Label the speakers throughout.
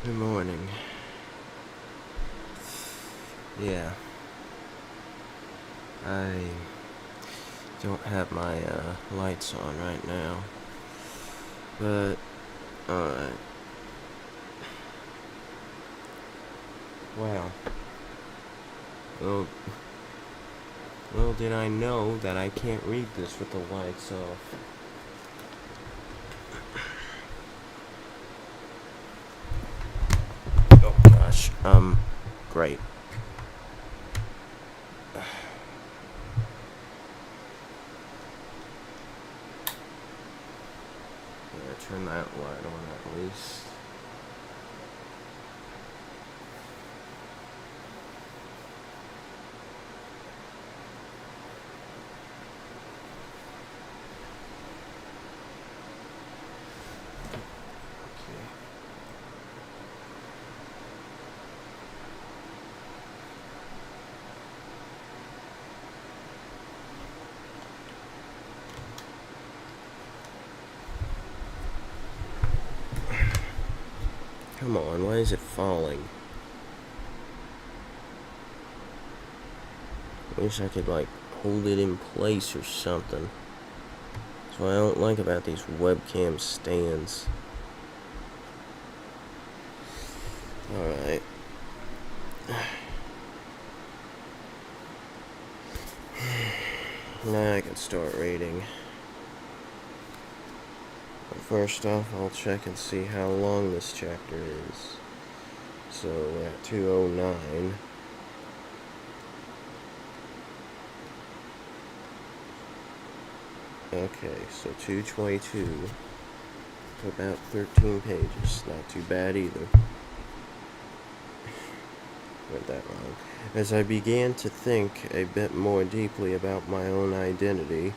Speaker 1: Good morning. Yeah, I don't have my lights on right now, but alright. Wow. Well, well, did I know that I can't read this with the lights off? Oh gosh. Great. Yeah, turn that light on at least. Okay. Come on, why is it falling? Wish I could, like, hold it in place or something. That's what I don't like about these webcam stands. Alright. Now I can start reading. But first off, I'll check and see how long this chapter is. So we're at 209. Okay, so 222. About 13 pages. Not too bad either. Read that wrong. As I began to think a bit more deeply about my own identity,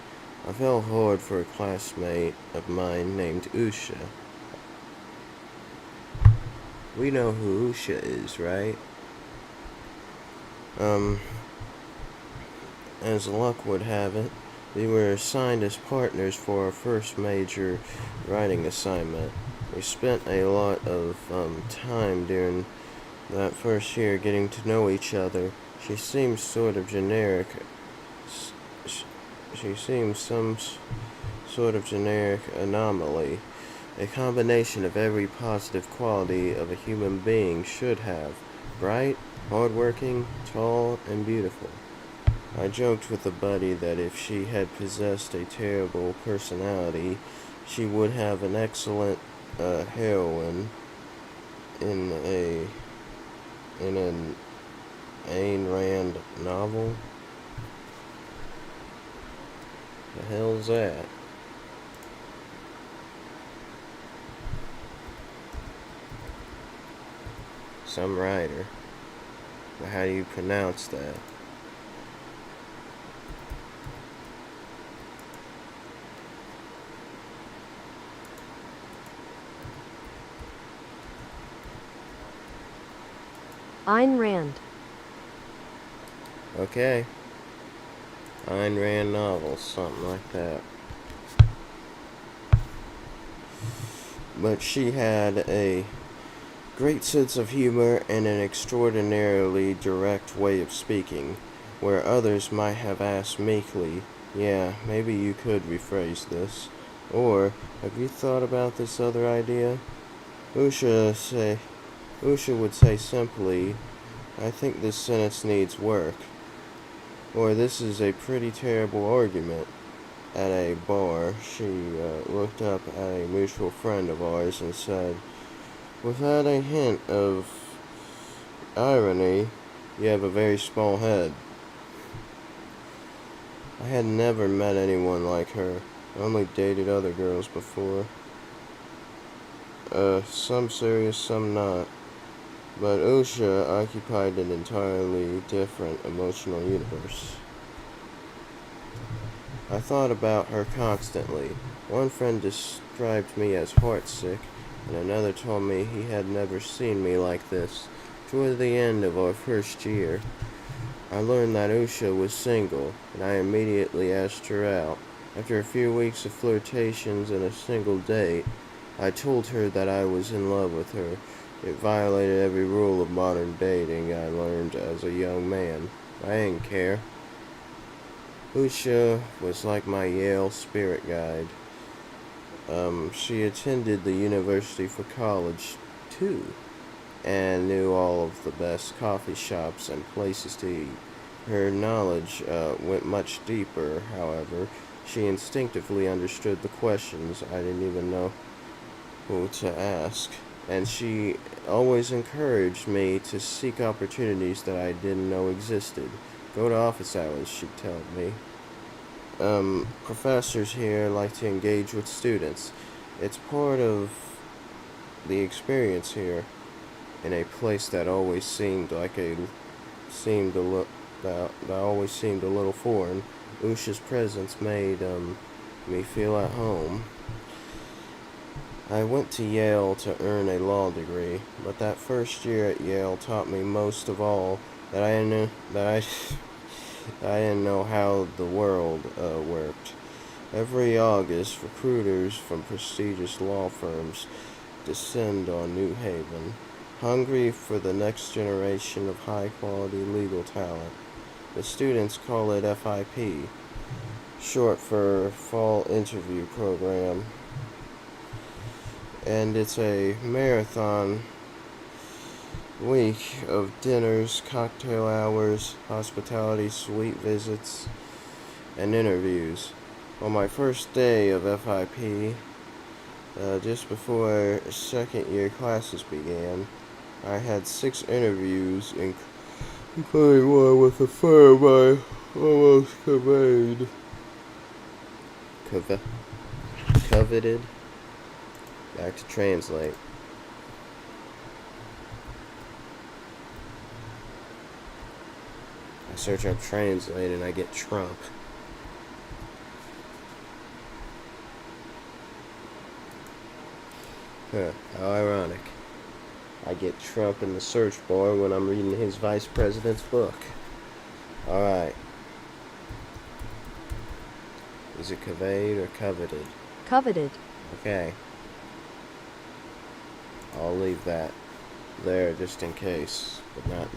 Speaker 1: I fell hard for a classmate of mine named Usha. We know who Usha is, right? As luck would have it, we were assigned as partners for our first major writing assignment. We spent a lot of time during that first year getting to know each other. She seems sort of generic. She seems some sort of generic anomaly. A combination of every positive quality of a human being should have. Bright, hardworking, tall, and beautiful. I joked with a buddy that if she had possessed a terrible personality, she would have an excellent heroine in an Ayn Rand novel. The hell's that? Some writer. But how do you pronounce that?
Speaker 2: Ayn Rand.
Speaker 1: Okay. Ayn Rand novels, something like that. But she had a great sense of humor and an extraordinarily direct way of speaking, where others might have asked meekly, yeah, maybe you could rephrase this, or, have you thought about this other idea? Usha would say simply, I think this sentence needs work, or this is a pretty terrible argument. At a bar, she looked up at a mutual friend of ours and said, without a hint of irony, you have a very small head. I had never met anyone like her. I only dated other girls before. Some serious, some not. But Usha occupied an entirely different emotional universe. I thought about her constantly. One friend described me as heartsick, and another told me he had never seen me like this. Toward the end of our first year, I learned that Usha was single, and I immediately asked her out. After a few weeks of flirtations and a single date, I told her that I was in love with her. It violated every rule of modern dating I learned as a young man. I didn't care. Usha was like my Yale spirit guide. She attended the university for college, too, and knew all of the best coffee shops and places to eat. Her knowledge went much deeper, however. She instinctively understood the questions I didn't even know who to ask, and she always encouraged me to seek opportunities that I didn't know existed. Go to office hours, she'd tell me. Professors here like to engage with students. It's part of the experience here in a place that always seemed a little that always seemed a little foreign. Usha's presence made me feel at home. I went to Yale to earn a law degree, but that first year at Yale taught me most of all that I didn't know how the world worked. Every August, recruiters from prestigious law firms descend on New Haven, hungry for the next generation of high-quality legal talent. The students call it FIP, short for Fall Interview Program, and it's a marathon week of dinners, cocktail hours, hospitality suite visits, and interviews. On my first day of FIP, just before second year classes began, I had 6 interviews, including one with a firm I almost coveted. Back to translate. I search up translate and I get Trump. Huh, how ironic. I get Trump in the search bar when I'm reading his vice president's book. Alright. Is it conveyed or coveted?
Speaker 2: Coveted.
Speaker 1: Okay. I'll leave that there just in case, but not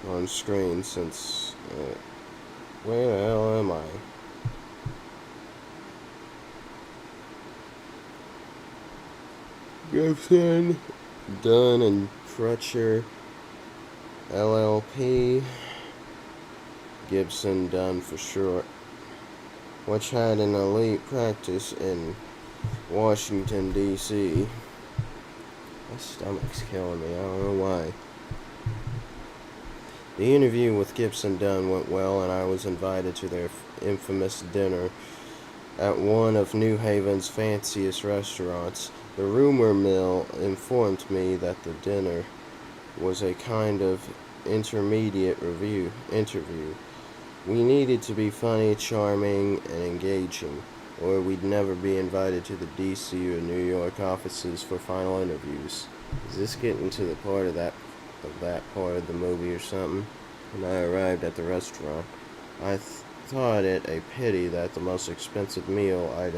Speaker 1: on screen since... where the hell am I? Gibson, Dunn and Crutcher, LLP, Gibson Dunn for short, which had an elite practice in Washington, D.C. My stomach's killing me, I don't know why. The interview with Gibson Dunn went well, and I was invited to their infamous dinner at one of New Haven's fanciest restaurants. The rumor mill informed me that the dinner was a kind of intermediate interview. We needed to be funny, charming, and engaging, or we'd never be invited to the DC or New York offices for final interviews. Is this getting to the part of that part of the movie or something? When I arrived at the restaurant, I thought it a pity that the most expensive meal I'd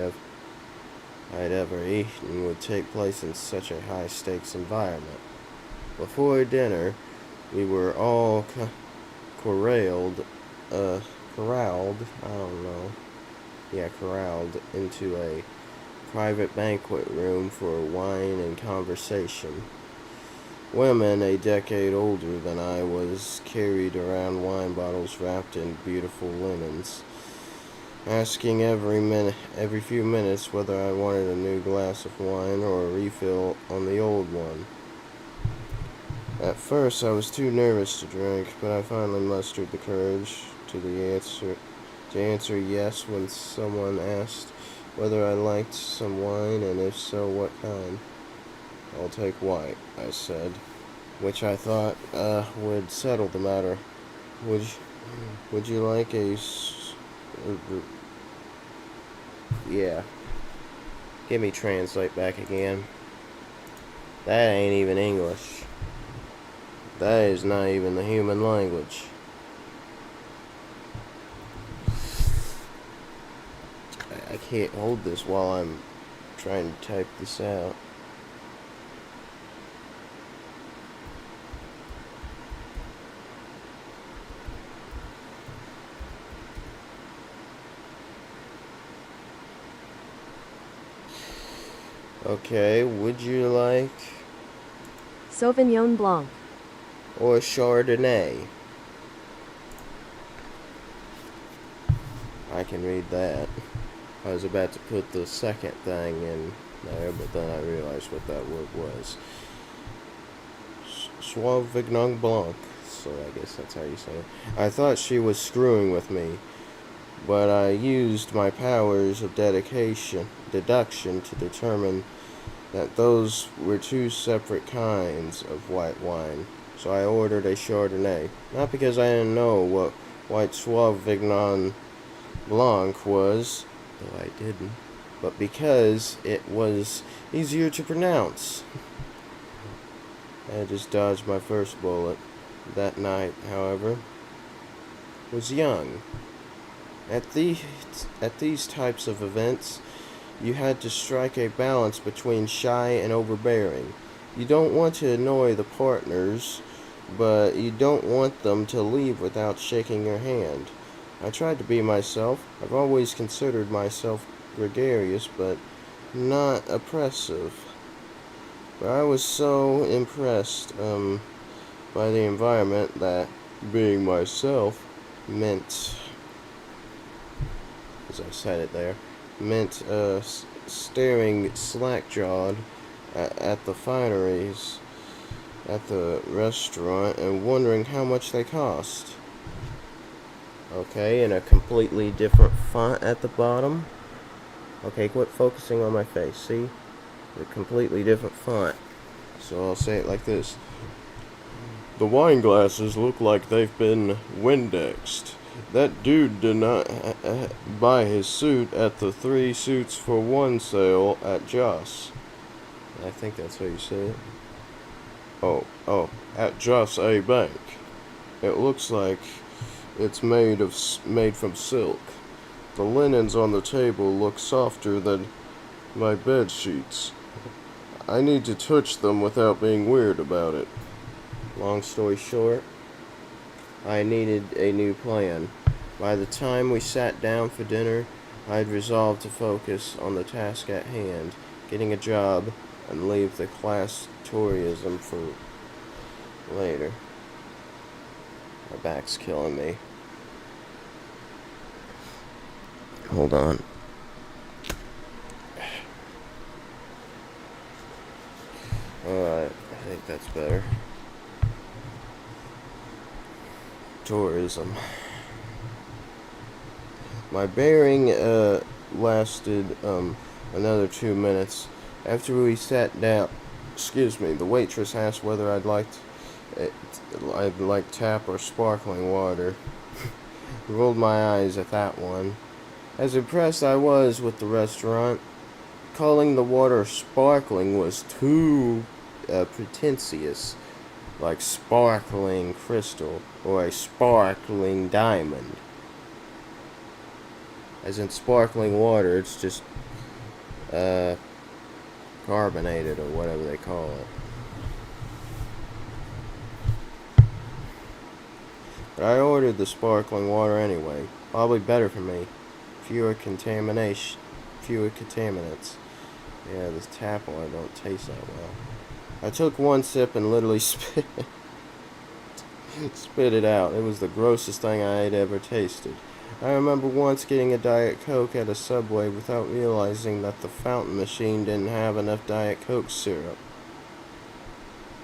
Speaker 1: ever eaten would take place in such a high-stakes environment. Before dinner, we were all corralled into a private banquet room for wine and conversation. Women a decade older than I was carried around wine bottles wrapped in beautiful linens, asking every few minutes whether I wanted a new glass of wine or a refill on the old one. At first, I was too nervous to drink, but I finally mustered the courage to answer yes when someone asked whether I liked some wine, and if so, what kind. I'll take white, I said, which I thought would settle the matter. Would you like yeah. Give me translate back again. That ain't even English. That is not even the human language. I can't hold this while I'm trying to type this out. Okay, would you like...
Speaker 2: Sauvignon Blanc.
Speaker 1: or Chardonnay? I can read that. I was about to put the second thing in there, but then I realized what that word was. Sauvignon Blanc. So I guess that's how you say it. I thought she was screwing with me, but I used my powers of deduction to determine that those were two separate kinds of white wine. So I ordered a Chardonnay. Not because I didn't know what white Sauvignon Blanc was, though I didn't, but because it was easier to pronounce. I just dodged my first bullet. That night, however, was young. At these types of events, you had to strike a balance between shy and overbearing. You don't want to annoy the partners, but you don't want them to leave without shaking your hand. I tried to be myself. I've always considered myself gregarious, but not oppressive. But I was so impressed by the environment that being myself meant, as I said it there, meant staring slack-jawed at the fineries at the restaurant and wondering how much they cost. Okay, in a completely different font at the bottom. Okay, quit focusing on my face, see? A completely different font. So I'll say it like this. The wine glasses look like they've been Windexed. That dude did not buy his suit at the 3 suits for 1 sale at Joss. I think that's how you say it. Oh, at Joss A. Bank. It looks like it's made from silk. The linens on the table look softer than my bed sheets. I need to touch them without being weird about it. Long story short, I needed a new plan. By the time we sat down for dinner, I had resolved to focus on the task at hand, getting a job, and leave the class tourism for later. My back's killing me. Hold on. Alright, I think that's better. Tourism. My bearing lasted another 2 minutes. After we sat down, the waitress asked whether I'd like tap or sparkling water. Rolled my eyes at that one. As impressed I was with the restaurant, calling the water sparkling was too pretentious, like sparkling crystal or a sparkling diamond. As in sparkling water, it's just carbonated or whatever they call it. But I ordered the sparkling water anyway. Probably better for me. Fewer contaminants. Yeah, this tap water don't taste that well. I took one sip and literally spit it out. It was the grossest thing I had ever tasted. I remember once getting a Diet Coke at a Subway without realizing that the fountain machine didn't have enough Diet Coke syrup.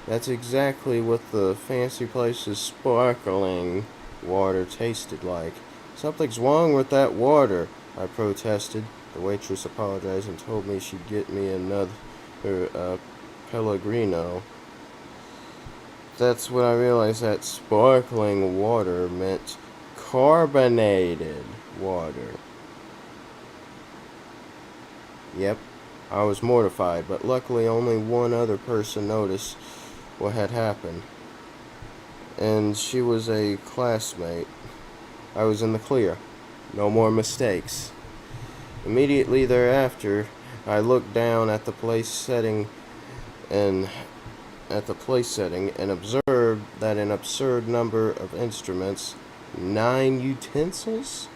Speaker 1: That's exactly what the fancy place's sparkling water tasted like. Something's wrong with that water, I protested. The waitress apologized and told me she'd get me another Pellegrino. That's when I realized that sparkling water meant carbonated water. Yep, I was mortified, but luckily only one other person noticed what had happened. And she was a classmate. I was in the clear. No more mistakes. Immediately thereafter, I looked down at the place setting and observed that an absurd number of instruments, 9 utensils?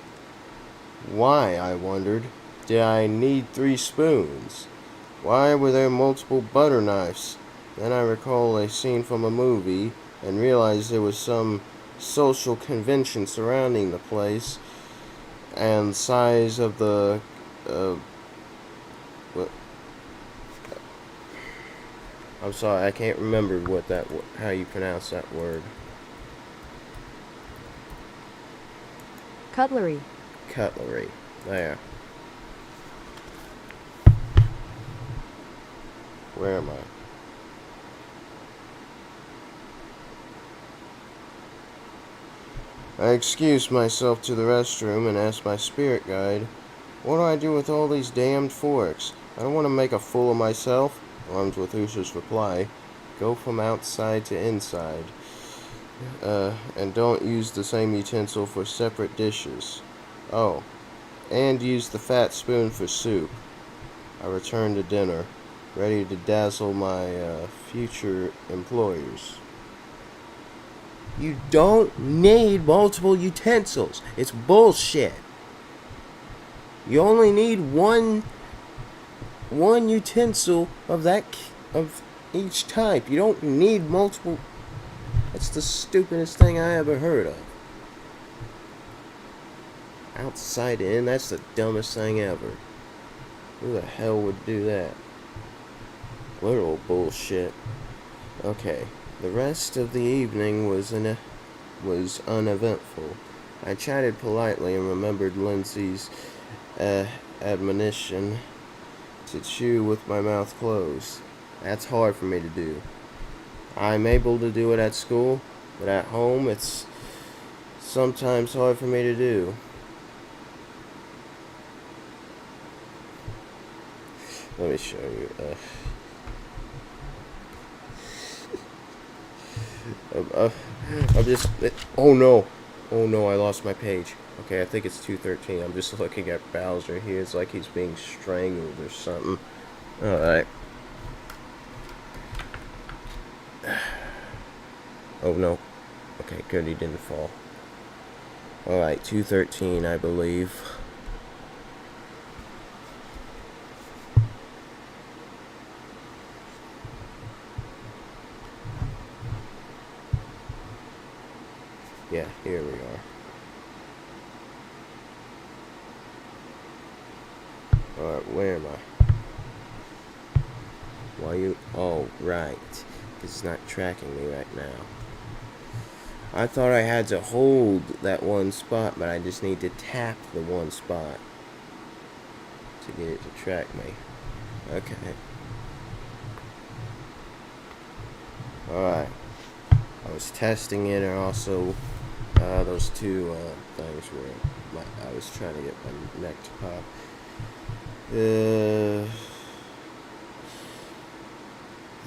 Speaker 1: Why, I wondered, did I need 3 spoons? Why were there multiple butter knives? Then I recall a scene from a movie and realized there was some social convention surrounding the place and size of the uh, I'm sorry, I can't remember how you pronounce that word.
Speaker 2: Cutlery.
Speaker 1: Cutlery. There. Where am I? I excused myself to the restroom and asked my spirit guide, "What do I do with all these damned forks? I don't want to make a fool of myself," armed with Usha's reply, "Go from outside to inside. And don't use the same utensil for separate dishes. Oh, and use the fat spoon for soup." I returned to dinner, ready to dazzle my future employers. You don't need multiple utensils. It's bullshit. You only need one utensil of each type. You don't need multiple. That's the stupidest thing I ever heard of. Outside in, that's the dumbest thing ever. Who the hell would do that? Literal bullshit. Okay, the rest of the evening was uneventful. I chatted politely and remembered Lindsay's admonition to chew with my mouth closed. That's hard for me to do. I'm able to do it at school, but at home it's sometimes hard for me to do. Let me show you. I'm just. Oh no! Oh no! I lost my page. Okay, I think it's 213. I'm just looking at Bowser here. It's like he's being strangled or something. All right. Oh no. Okay, good. He didn't fall. All right, 213, I believe. Yeah, here we are. Alright, where am I? Why you... Oh, right. It's not tracking me right now. I thought I had to hold that one spot, but I just need to tap the one spot to get it to track me. Okay. Alright. I was testing it, and also those two things where I was trying to get my neck to pop.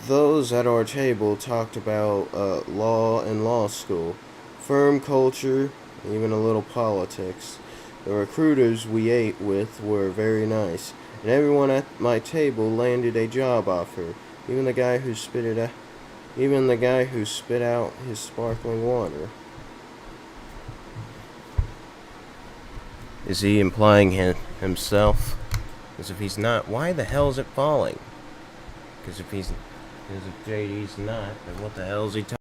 Speaker 1: Those at our table talked about law and law school, firm culture, even a little politics. The recruiters we ate with were very nice, and everyone at my table landed a job offer. Even the guy who spit out his sparkling water. Is he implying himself? Because if he's not, why the hell is it falling? Because if JD's not, then what the hell is he talking?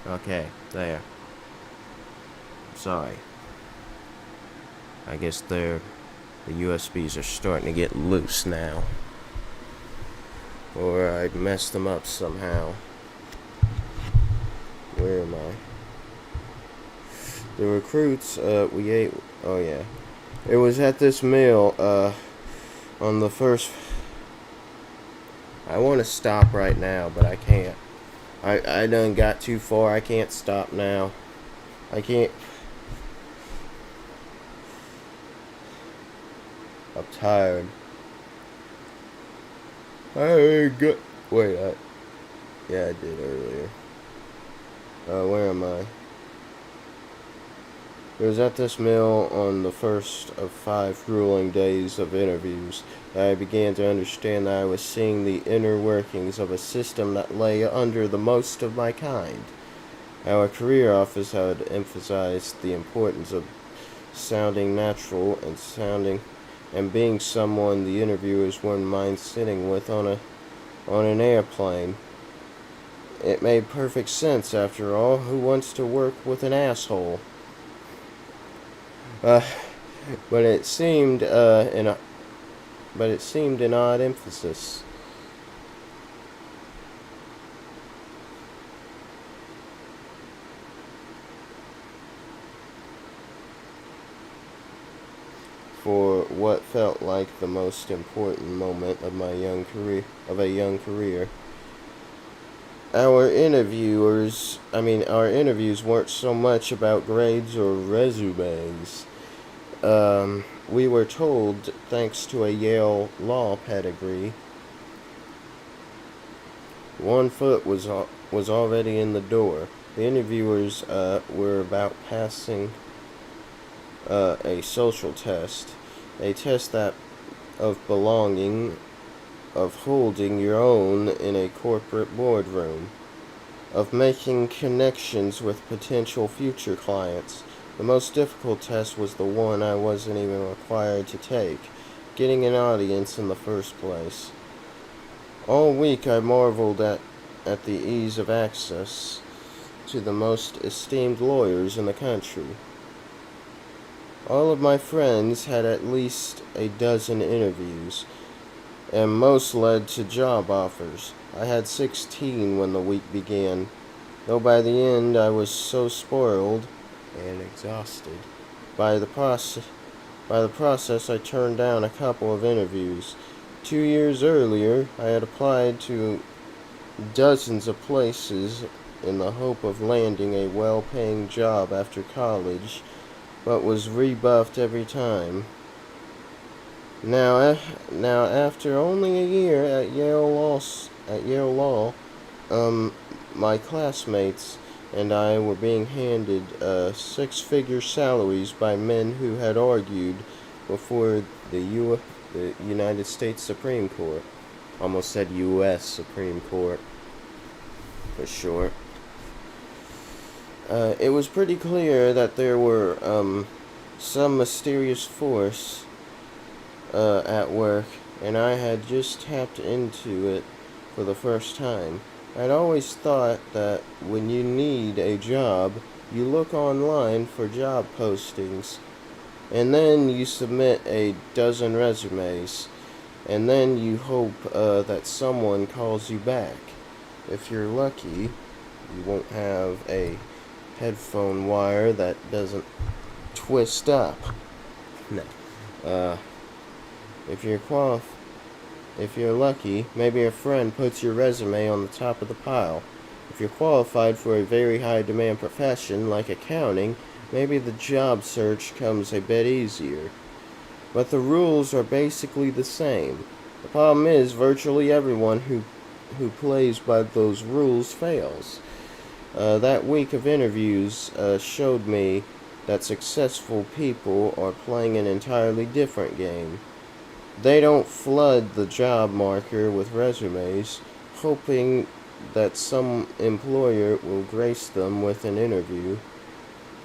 Speaker 1: Okay, there. Sorry. I guess the USBs are starting to get loose now. Or I messed them up somehow. Where am I? The recruits, we ate... Oh, yeah. It was at this meal, on the first... I want to stop right now, but I can't. I done got too far. I can't stop now. I can't... I'm tired. I got... Wait, yeah, I did earlier. Where am I? It was at this mill on the first of 5 grueling days of interviews that I began to understand that I was seeing the inner workings of a system that lay under the most of my kind. Our career office had emphasized the importance of sounding natural and being someone the interviewers wouldn't mind sitting with on an airplane. It made perfect sense, after all. Who wants to work with an asshole? Uh, but it seemed an odd emphasis. For what felt like the most important moment of a young career. Our interviews weren't so much about grades or resumes. We were told, thanks to a Yale law pedigree, one foot was already in the door. The interviewers were about passing a social test, a test that of belonging, of holding your own in a corporate boardroom, of making connections with potential future clients. The most difficult test was the one I wasn't even required to take, getting an audience in the first place. All week I marveled at the ease of access to the most esteemed lawyers in the country. All of my friends had at least a dozen interviews, and most led to job offers. I had 16 when the week began, though by the end I was so spoiled and exhausted by the process. I turned down a couple of interviews. 2 years earlier, I had applied to dozens of places in the hope of landing a well-paying job after college, but was rebuffed every time. Now, after only a year at Yale Law, my classmates and I were being handed 6-figure salaries by men who had argued before the United States Supreme Court. Almost said U.S. Supreme Court for short. It was pretty clear that there were some mysterious force at work, and I had just tapped into it for the first time. I'd always thought that when you need a job, you look online for job postings, and then you submit a dozen resumes, and then you hope that someone calls you back. If you're lucky, you won't have a headphone wire that doesn't twist up. No. If you're lucky, maybe a friend puts your resume on the top of the pile. If you're qualified for a very high demand profession like accounting, maybe the job search comes a bit easier. But the rules are basically the same. The problem is virtually everyone who plays by those rules fails. That week of interviews showed me that successful people are playing an entirely different game. They don't flood the job marker with resumes, hoping that some employer will grace them with an interview.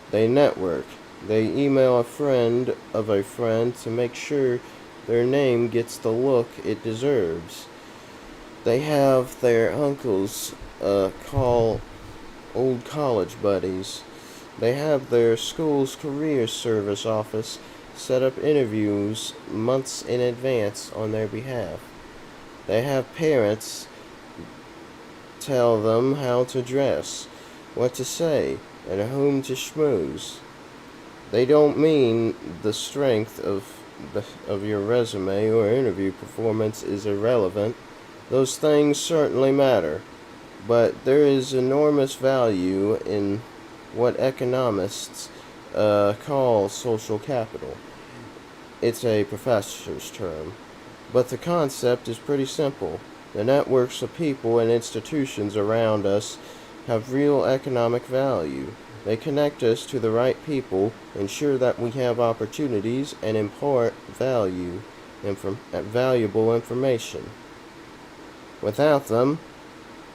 Speaker 1: They network. They email a friend of a friend to make sure their name gets the look it deserves. They have their uncles call old college buddies. They have their school's career service office set up interviews months in advance on their behalf. They have parents tell them how to dress, what to say, and whom to schmooze. They don't mean the strength of your resume or interview performance is irrelevant. Those things certainly matter, but there is enormous value in what economists call social capital. It's a professor's term, but the concept is pretty simple. The networks of people and institutions around us have real economic value. They connect us to the right people, ensure that we have opportunities, and impart valuable information. Without them,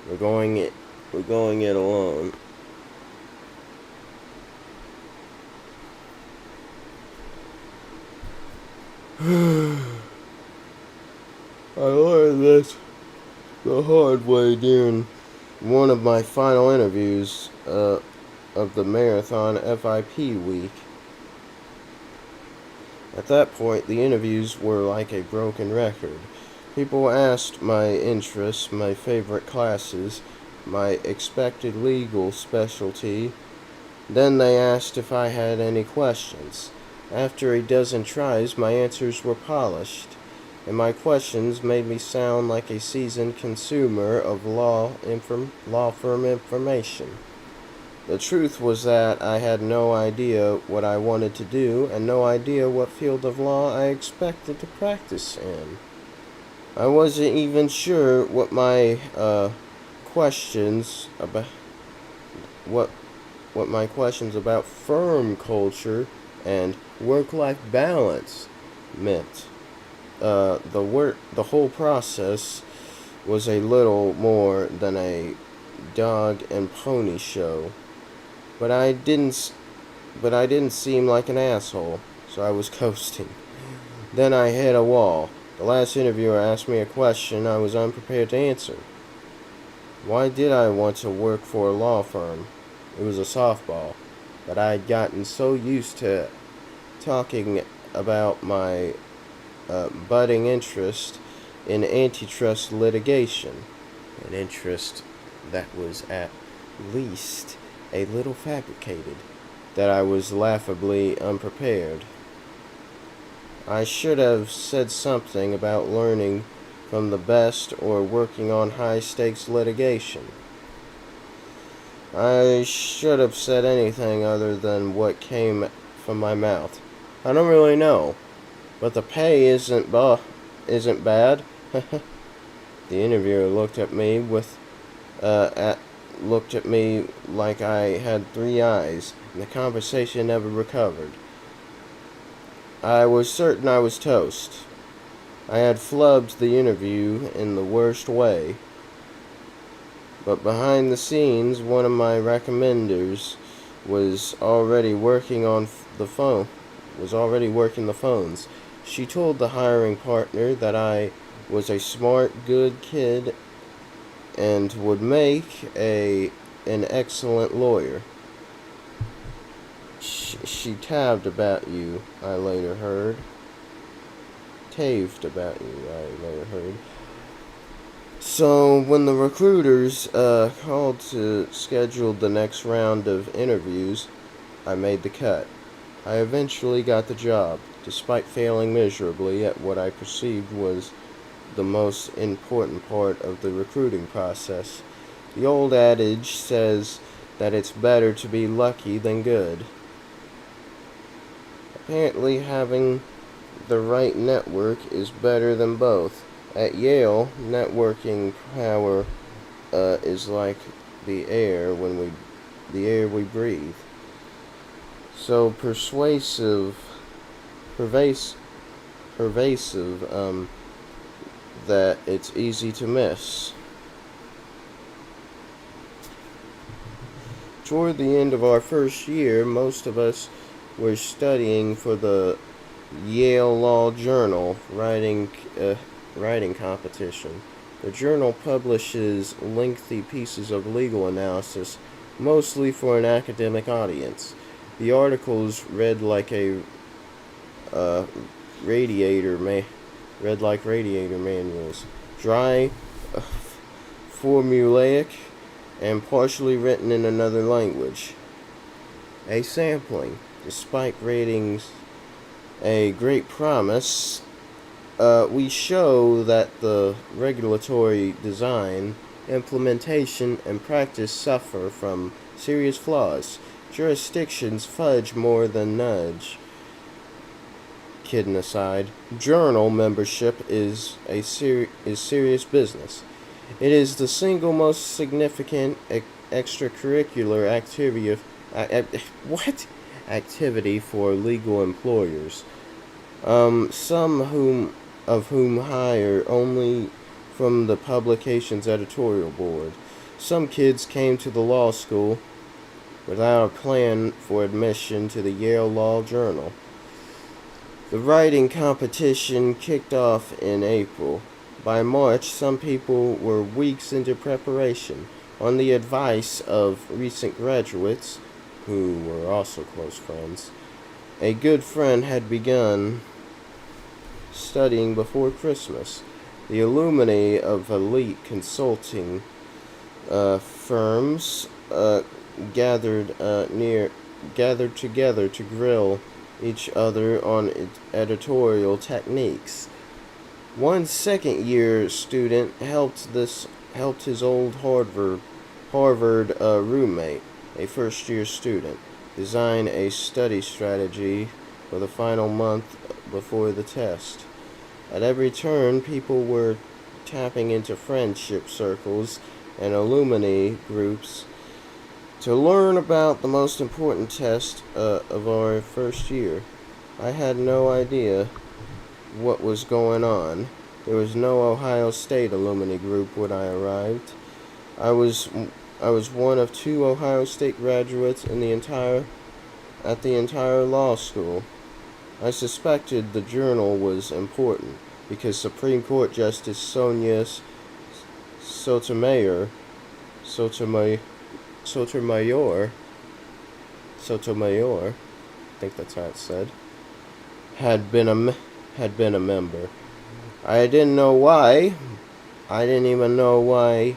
Speaker 1: we're going it alone. I learned this the hard way during one of my final interviews of the marathon FIP week. At that point, the interviews were like a broken record. People asked my interests, my favorite classes, my expected legal specialty. Then they asked if I had any questions. After a dozen tries, my answers were polished, and my questions made me sound like a seasoned consumer of law firm information. The truth was that I had no idea what I wanted to do and no idea what field of law I expected to practice in. I wasn't even sure what my questions about what my questions about firm culture and work-life balance meant. The whole process was a little more than a dog and pony show. But I didn't seem like an asshole, so I was coasting. Then I hit a wall. The last interviewer asked me a question I was unprepared to answer. Why did I want to work for a law firm? It was a softball, but I had gotten so used to talking about my budding interest in antitrust litigation, an interest that was at least a little fabricated, that I was laughably unprepared. I should have said something about learning from the best or working on high-stakes litigation. I should have said anything other than what came from my mouth. I don't really know, but the pay isn't bad. The interviewer looked at me like I had three eyes, and the conversation never recovered. I was certain I was toast. I had flubbed the interview in the worst way. But behind the scenes, one of my recommenders was already working the phones. She told the hiring partner that I was a smart, good kid and would make an excellent lawyer. She taved about you, I later heard. Taved about you, I later heard. So, when the recruiters called to schedule the next round of interviews, I made the cut. I eventually got the job, despite failing miserably at what I perceived was the most important part of the recruiting process. The old adage says that it's better to be lucky than good. Apparently, having the right network is better than both. At Yale, networking power is like the air we breathe. So pervasive, that it's easy to miss. Toward the end of our first year, most of us were studying for the Yale Law Journal writing competition. The journal publishes lengthy pieces of legal analysis, mostly for an academic audience. The articles read like radiator manuals, dry, formulaic, and partially written in another language. A sampling, despite ratings a great promise, we show that the regulatory design, implementation, and practice suffer from serious flaws. Jurisdictions fudge more than nudge. Kidding aside, journal membership is serious business. It is the single most significant extracurricular activity for legal employers. Some of whom hire only from the publication's editorial board. Some kids came to the law school without a plan for admission to the Yale Law Journal. The writing competition kicked off in April. By March, some people were weeks into preparation. On the advice of recent graduates, who were also close friends, a good friend had begun studying before Christmas. The alumni of elite consulting firms gathered together to grill each other on editorial techniques. One second-year student helped his old Harvard roommate, a first-year student, design a study strategy for the final month before the test. At every turn, people were tapping into friendship circles and alumni groups to learn about the most important test of our first year. I had no idea what was going on. There was no Ohio State alumni group when I arrived. I was one of 2 Ohio State graduates at the entire law school. I suspected the journal was important because Supreme Court Justice Sonia Sotomayor, I think that's how it's said, had been a member. I didn't know why. I didn't even know why.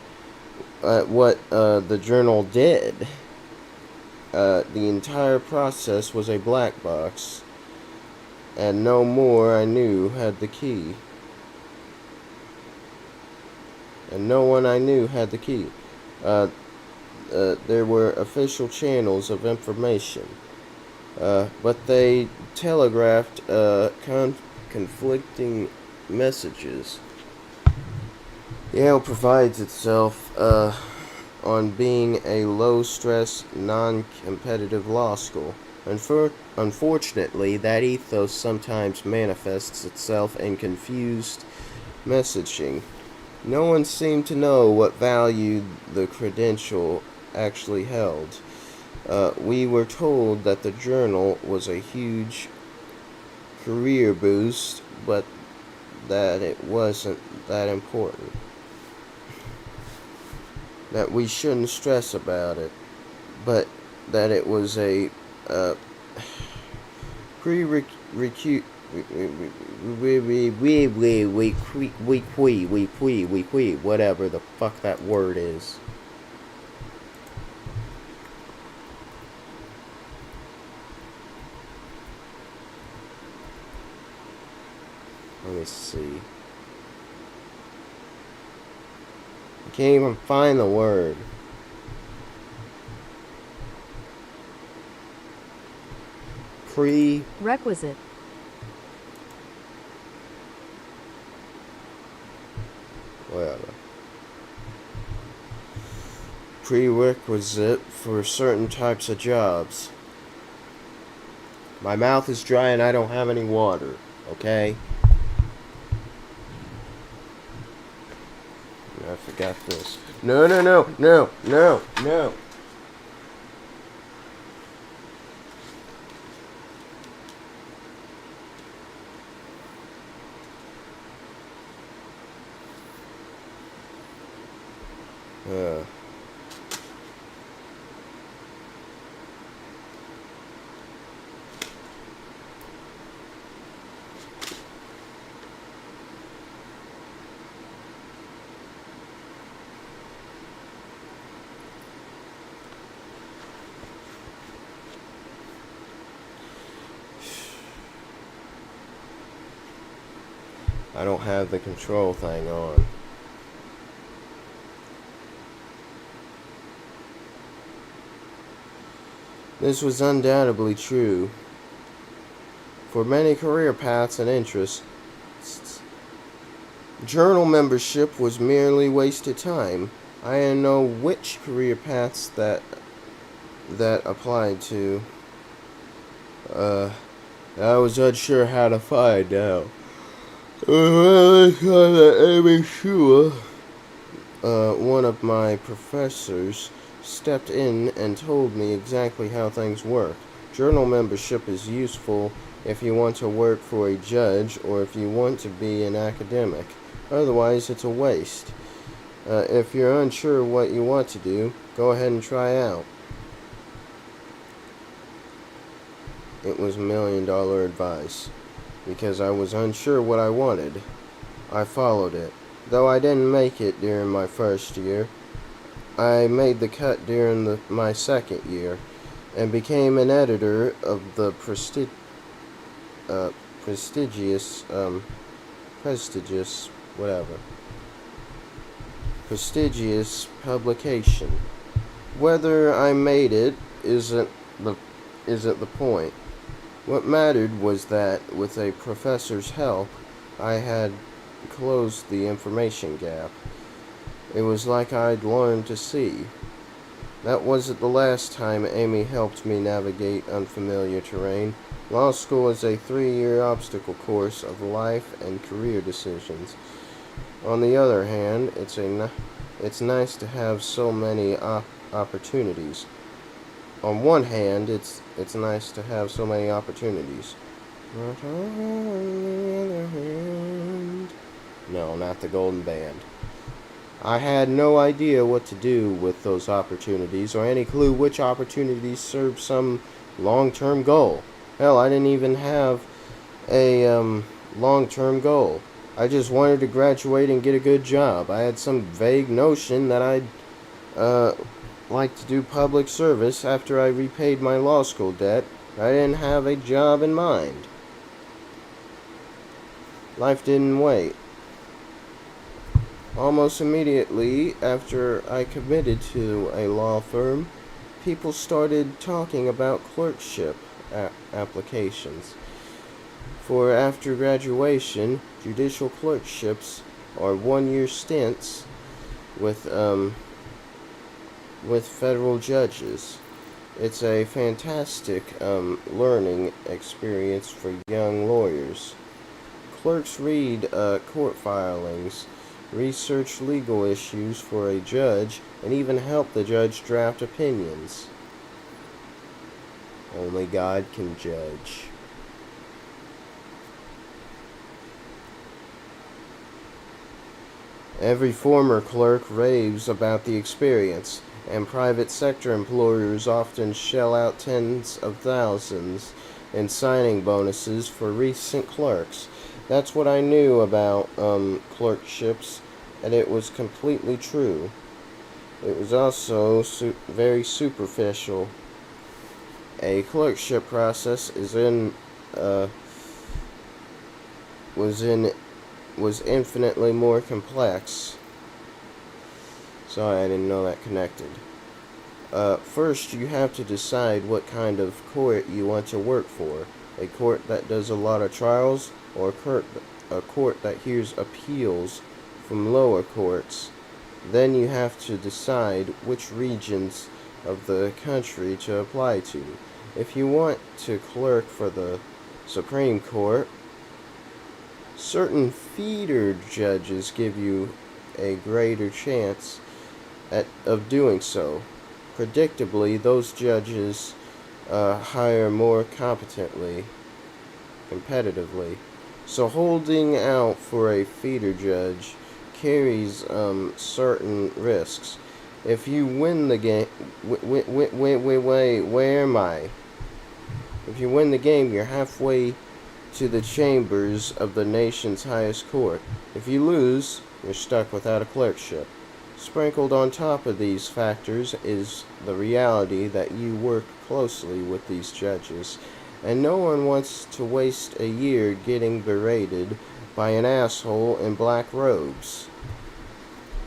Speaker 1: What the journal did. The entire process was a black box, and no more I knew had the key. And no one I knew had the key. There were official channels of information, but they telegraphed conflicting messages. Yale prides itself on being a low-stress, non-competitive law school. Unfortunately, that ethos sometimes manifests itself in confused messaging. No one seemed to know what value the credential actually held. We were told that the journal was a huge career boost, but that it wasn't that important. That we shouldn't stress about it, but that it was a prerequisite. Whatever the fuck that word is. Let me see. I can't even find the word.
Speaker 2: Requisite.
Speaker 1: Whatever. Prerequisite for certain types of jobs. My mouth is dry and I don't have any water, okay? I forgot this. No. I don't have the control thing on. This was undoubtedly true. For many career paths and interests, journal membership was merely wasted time. I didn't know which career paths that applied to. I was unsure how to find out. Amy Shua, one of my professors, stepped in and told me exactly how things work. Journal membership is useful if you want to work for a judge or if you want to be an academic. Otherwise, it's a waste. If you're unsure what you want to do, go ahead and try out. It was $1,000,000 advice. Because I was unsure what I wanted. I followed it. Though I didn't make it during my first year, I made the cut during my second year and became an editor of the prestigious publication. Whether I made it isn't the point. What mattered was that, with a professor's help, I had closed the information gap. It was like I'd learned to see. That wasn't the last time Amy helped me navigate unfamiliar terrain. Law school is a 3-year obstacle course of life and career decisions. On the other hand, it's nice to have so many opportunities. On one hand, it's nice to have so many opportunities. But on the other hand... No, not the Golden Band. I had no idea what to do with those opportunities, or any clue which opportunities served some long-term goal. Hell, I didn't even have a long-term goal. I just wanted to graduate and get a good job. I had some vague notion that I'd like to do public service after I repaid my law school debt. I didn't have a job in mind. Life didn't wait. Almost immediately after I committed to a law firm, people started talking about clerkship applications. For after graduation, judicial clerkships are 1-year stints with federal judges. It's a fantastic learning experience for young lawyers. Clerks read court filings, research legal issues for a judge, and even help the judge draft opinions. Only God can judge. Every former clerk raves about the experience, and private sector employers often shell out tens of thousands in signing bonuses for recent clerks. That's what I knew about clerkships, and it was completely true. It was also very superficial. A clerkship process was infinitely more complex. Sorry, I didn't know that connected. First, you have to decide what kind of court you want to work for. A court that does a lot of trials, or a court that hears appeals from lower courts. Then you have to decide which regions of the country to apply to. If you want to clerk for the Supreme Court, certain feeder judges give you a greater chance of doing so. Predictably, those judges hire more competitively. So holding out for a feeder judge carries certain risks. If you win the game, where am I? If you win the game, you're halfway to the chambers of the nation's highest court. If you lose, you're stuck without a clerkship. Sprinkled on top of these factors is the reality that you work closely with these judges, and no one wants to waste a year getting berated by an asshole in black robes.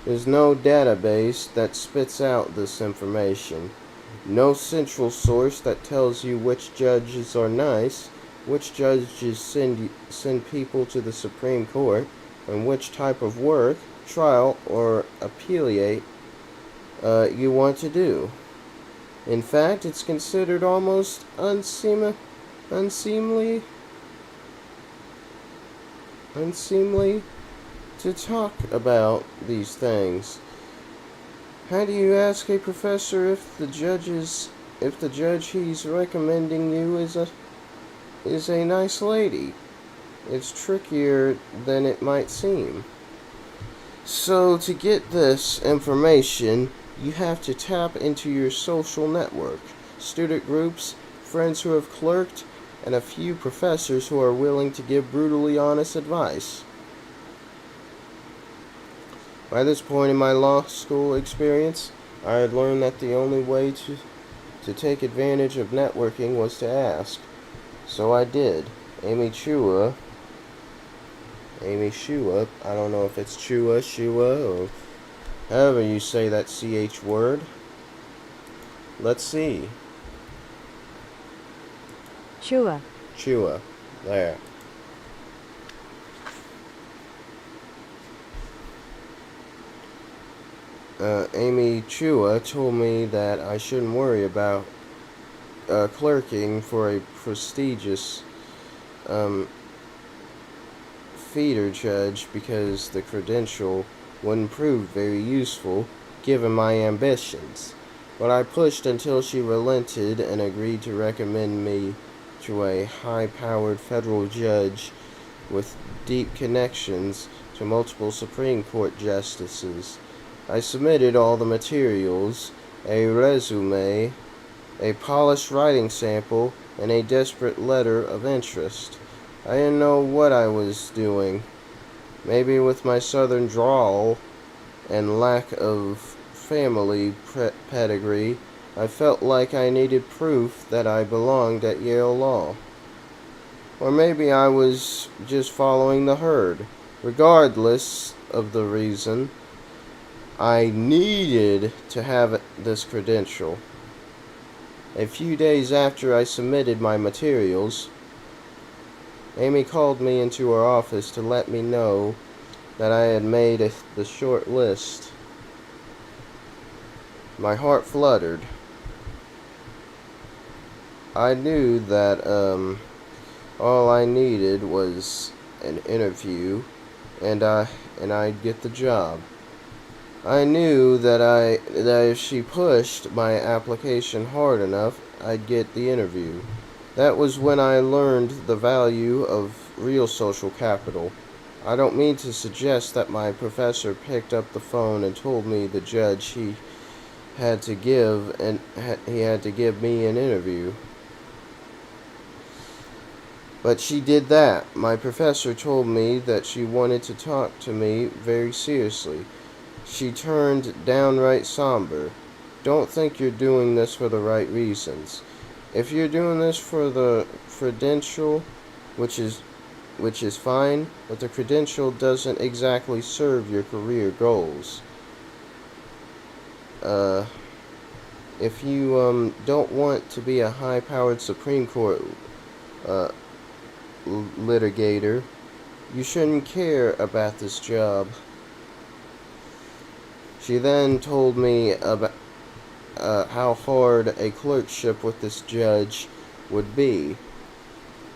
Speaker 1: There's no database that spits out this information. No central source that tells you which judges are nice, which judges send people to the Supreme Court, and which type of work, trial, or appellate you want to do. In fact, it's considered almost unseemly to talk about these things. How do you ask a professor if the judge he's recommending you is a nice lady? It's trickier than it might seem. So to get this information, you have to tap into your social network, student groups, friends who have clerked, and a few professors who are willing to give brutally honest advice. By this point in my law school experience, I had learned that the only way to take advantage of networking was to ask. So I did. Amy Shua, I don't know if it's Shua, or however you say that CH word. Let's see.
Speaker 2: Chua.
Speaker 1: Chua. There. Amy Chua told me that I shouldn't worry about clerking for a prestigious feeder judge because the credential wouldn't prove very useful given my ambitions. But I pushed until she relented and agreed to recommend me to a high-powered federal judge with deep connections to multiple Supreme Court justices. I submitted all the materials, a resume, a polished writing sample, and a desperate letter of interest. I didn't know what I was doing. Maybe with my southern drawl and lack of family pedigree, I felt like I needed proof that I belonged at Yale Law. Or maybe I was just following the herd. Regardless of the reason, I needed to have this credential. A few days after I submitted my materials, Amy called me into her office to let me know that I had made the short list. My heart fluttered. I knew that all I needed was an interview, and I'd get the job. I knew that if she pushed my application hard enough, I'd get the interview. That was when I learned the value of real social capital. I don't mean to suggest that my professor picked up the phone and told me the judge he had to give me an interview. But she did that. My professor told me that she wanted to talk to me very seriously. She turned downright somber. Don't think you're doing this for the right reasons. If you're doing this for the credential, which is fine, but the credential doesn't exactly serve your career goals. If you don't want to be a high-powered Supreme Court litigator, you shouldn't care about this job. She then told me about how hard a clerkship with this judge would be.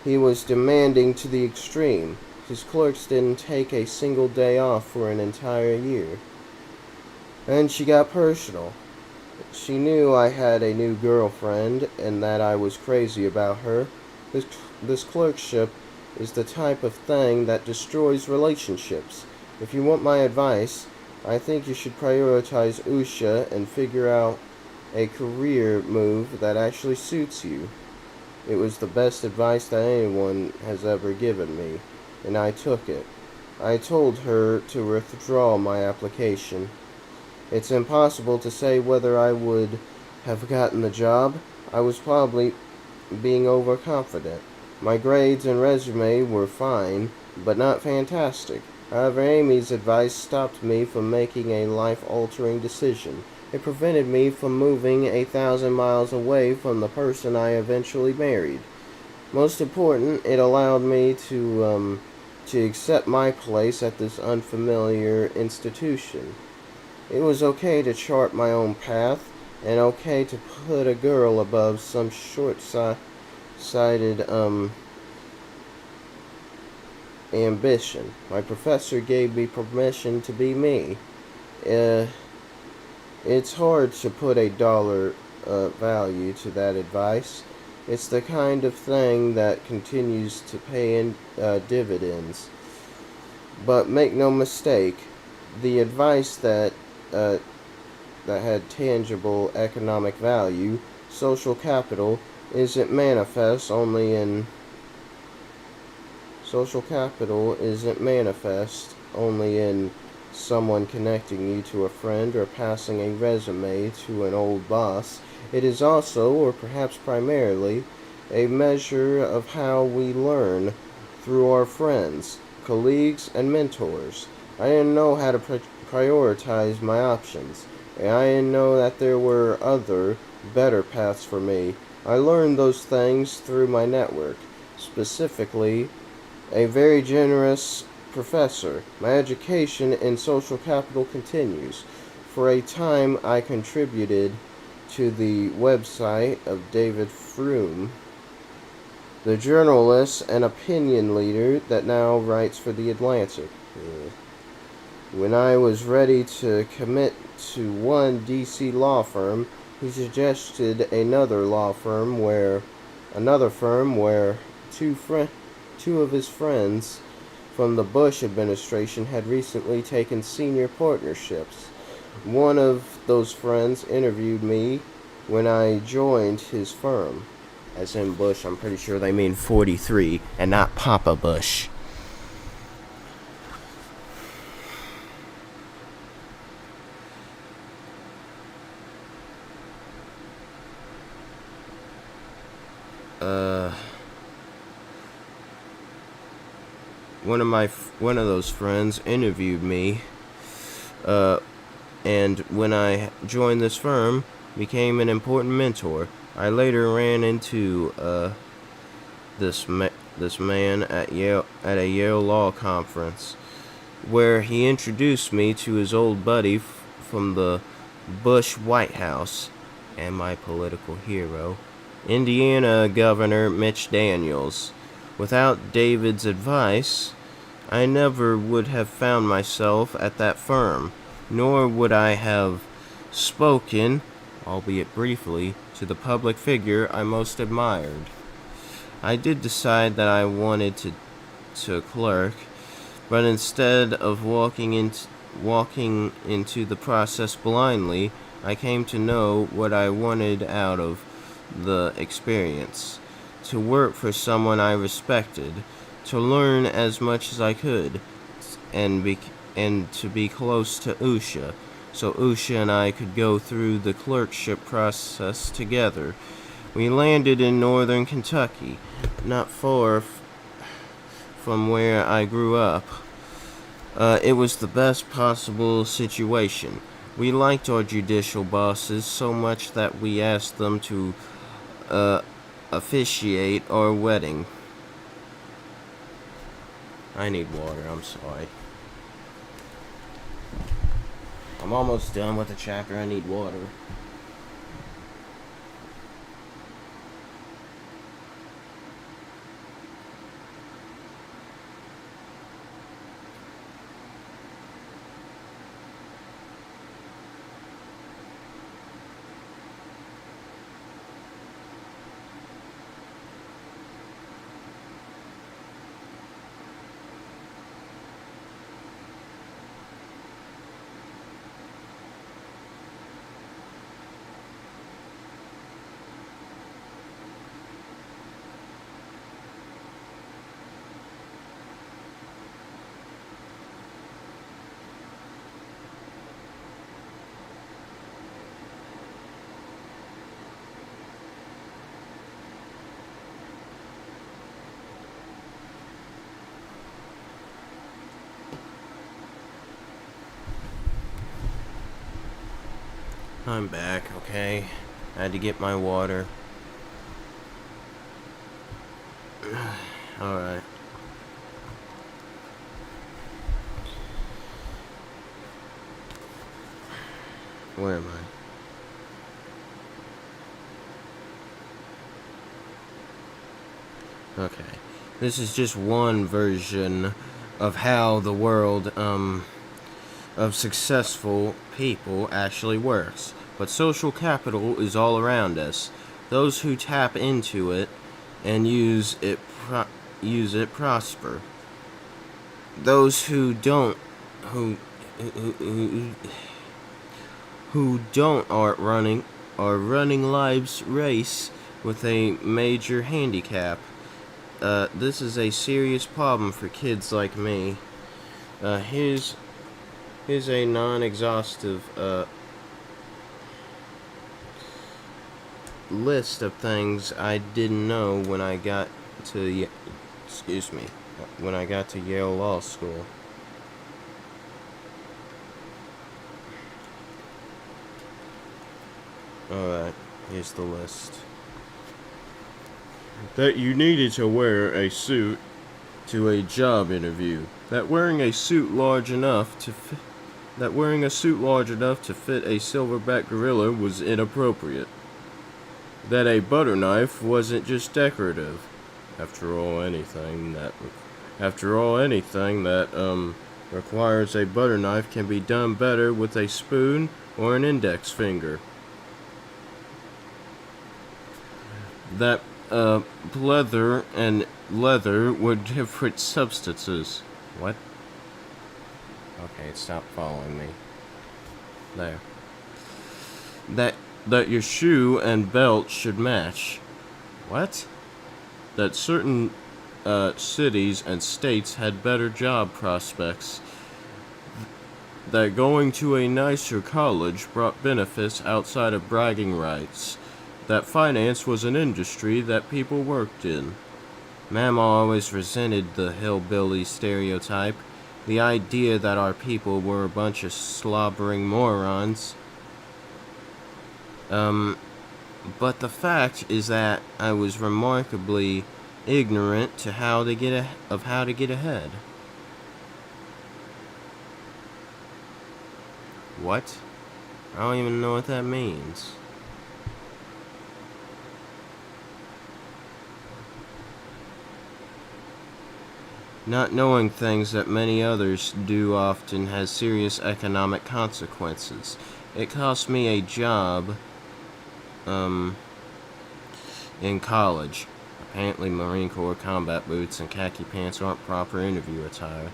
Speaker 1: He was demanding to the extreme. His clerks didn't take a single day off for an entire year. And she got personal. She knew I had a new girlfriend and that I was crazy about her. This clerkship is the type of thing that destroys relationships. If you want my advice, I think you should prioritize Usha and figure out a career move that actually suits you. It was the best advice that anyone has ever given me, and I took it. I told her to withdraw my application. It's impossible to say whether I would have gotten the job. I was probably being overconfident. My grades and resume were fine, but not fantastic. However, Amy's advice stopped me from making a life-altering decision. It prevented me from moving 1,000 miles away from the person I eventually married. Most important, it allowed me to accept my place at this unfamiliar institution. It was okay to chart my own path, and okay to put a girl above some short-sighted, ambition. My professor gave me permission to be me. Uh, it's hard to put a dollar value to that advice. It's the kind of thing that continues to pay in dividends. But make no mistake, the advice uh, that had tangible economic value, social capital, isn't manifest only in social capital isn't manifest only in someone connecting you to a friend or passing a resume to an old boss. It is also, or perhaps primarily, a measure of how we learn through our friends, colleagues, and mentors. I didn't know how to prioritize my options, and I didn't know that there were other, better paths for me. I learned those things through my network, specifically a very generous professor. My education in social capital continues. For a time, I contributed to the website of David Froome, the journalist and opinion leader that now writes for The Atlantic. When I was ready to commit to one DC law firm, he suggested another firm where two of his friends from the Bush administration had recently taken senior partnerships. One of those friends interviewed me when I joined his firm. As in Bush, I'm pretty sure they mean 43 and not Papa Bush. One of those friends interviewed me, and when I joined this firm, became an important mentor. I later ran into this man at a Yale Law conference, where he introduced me to his old buddy from the Bush White House, and my political hero, Indiana Governor Mitch Daniels. Without David's advice, I never would have found myself at that firm, nor would I have spoken, albeit briefly, to the public figure I most admired. I did decide that I wanted to clerk, but instead of walking into the process blindly, I came to know what I wanted out of the experience. To work for someone I respected, to learn as much as I could, and to be close to Usha, so Usha and I could go through the clerkship process together. We landed in northern Kentucky, not far from where I grew up. It was the best possible situation. We liked our judicial bosses so much that we asked them to officiate our wedding. I need water, I'm sorry. I'm almost done with the chapter, I need water. I'm back, okay? I had to get my water. Alright. Where am I? Okay. This is just one version of how the world, of successful people actually works. But social capital is all around us. Those who tap into it and use it prosper. Those who don't, who who don't are running life's race with a major handicap. This is a serious problem for kids like me. Here's a non-exhaustive list of things I didn't know when I got to when I got to Yale Law School. Alright, here's the list. That you needed to wear a suit to a job interview. That wearing a suit large enough to fit a silverback gorilla was inappropriate. That a butter knife wasn't just decorative. After all, anything that requires a butter knife can be done better with a spoon or an index finger. That pleather and leather were different substances. What? Okay, stop following me. There. That your shoe and belt should match. What? That certain cities and states had better job prospects. That going to a nicer college brought benefits outside of bragging rights. That finance was an industry that people worked in. Mama always resented the hillbilly stereotype, the idea that our people were a bunch of slobbering morons. But the fact is that I was remarkably ignorant to how to get ahead. What? I don't even know what that means. Not knowing things that many others do often has serious economic consequences. It cost me a job, in college. Apparently Marine Corps combat boots and khaki pants aren't proper interview attire.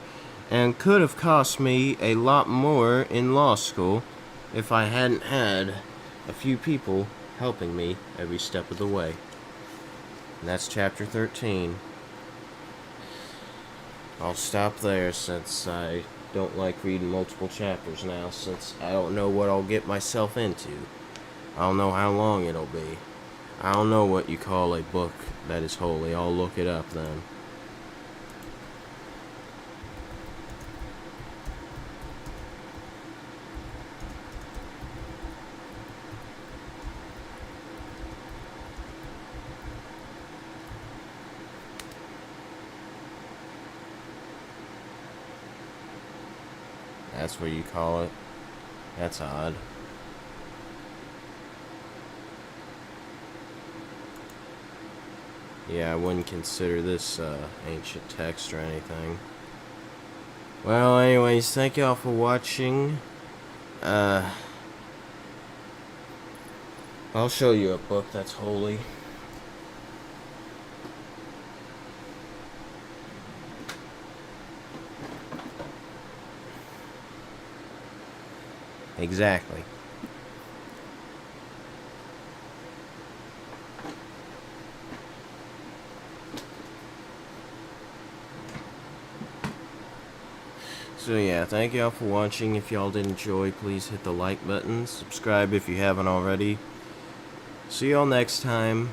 Speaker 1: And could have cost me a lot more in law school if I hadn't had a few people helping me every step of the way. And that's chapter 13. I'll stop there since I don't like reading multiple chapters now, since I don't know what I'll get myself into. I don't know how long it'll be. I don't know what you call a book that is holy. I'll look it up then. That's what you call it? That's odd. Yeah, I wouldn't consider this ancient text or anything. Well, anyways, thank y'all for watching. I'll show you a book that's holy. Exactly. So yeah, thank y'all for watching. If y'all did enjoy, please hit the like button. Subscribe if you haven't already. See y'all next time.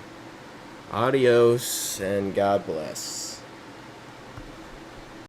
Speaker 1: Adios, and God bless.